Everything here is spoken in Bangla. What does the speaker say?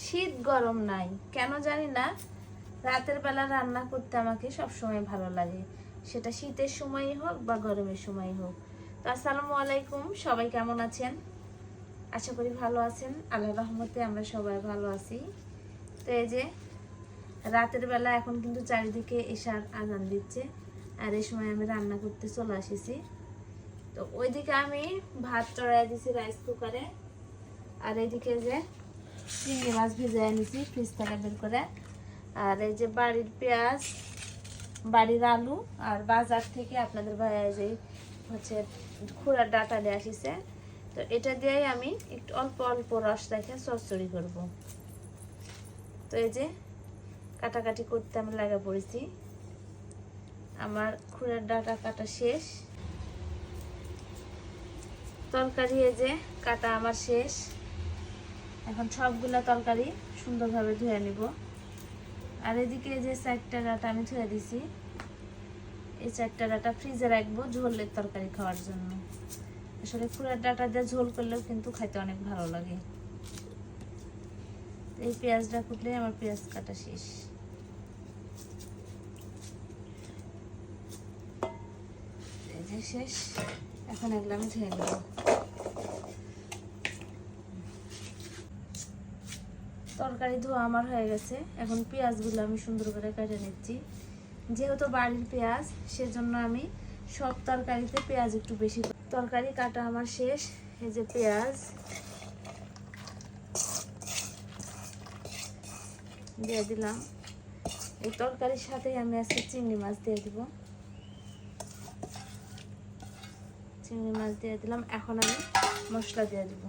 শীত গরম নাই, কেন জানি না রাতের বেলা রান্না করতে আমাকে সবসময় ভালো লাগে, সেটা শীতের সময়ই হোক বা গরমের সময়ই হোক। তো আসসালামু আলাইকুম, সবাই কেমন আছেন? আশা করি ভালো আছেন। আল্লাহর রহমতে আমরা সবাই ভালো আছি। তো এই যে রাতের বেলা এখন কিন্তু চারিদিকে এশার আজান দিচ্ছে, আর এই সময় আমি রান্না করতে চলে আসিছি। তো ওইদিকে আমি ভাত চড়াই দিছি রাইস কুকারে, আর এইদিকে যে চিংড়ি মাছ ভেজে এনেছি ফ্রিজ থেকে বের করে, আর এই যে বাড়ির পেঁয়াজ, বাড়ির আলু, আর বাজার থেকে আপনাদের ভাইয়া যে হচ্ছে খুড়ার ডাটা দিয়ে আসিছে। তো এটা দিয়েই আমি একটু অল্প অল্প রস রেখে চচ্চড়ি করব। তো এই যে কাটাকাটি করতে আমি লাগা পড়েছি, আমার খুড়ার ডাটা কাটা শেষ, তরকারি এই যে কাটা আমার শেষ। এখন সবগুলা তরকারি সুন্দরভাবে ধুয়ে নিব। আর এদিকে যে 4টা ডাটা আমি ধুয়ে দিছি, এই 4টা ডাটা ফ্রিজে রাখবো ঝোলের তরকারি খাওয়ার জন্য। আসলে খুড়ার ডাটা দিয়ে ঝোল করলেও কিন্তু খাইতে অনেক ভালো লাগে। এই পেঁয়াজটা কুটলে আমার পেঁয়াজ কাটা শেষ। এই যে শেষ, এখন এগুলো আমি ধুয়ে নেব। তরকারি ধোয়া আমার হয়ে গেছে, এখন পেঁয়াজগুলো আমি সুন্দর করে কেটে নিচ্ছি। যেহেতু বাড়ির পেঁয়াজ, সেজন্য আমি সব তরকারিতে পেঁয়াজ একটু বেশি। তরকারি কাটা আমার শেষ। এই যে পেঁয়াজ দিয়ে দিলাম। এই তরকারির সাথেই আমি আজকে চিংড়ি মাছ দিয়ে দিব। চিংড়ি মাছ দিয়ে দিলাম, এখন আমি মশলা দিয়ে দিব।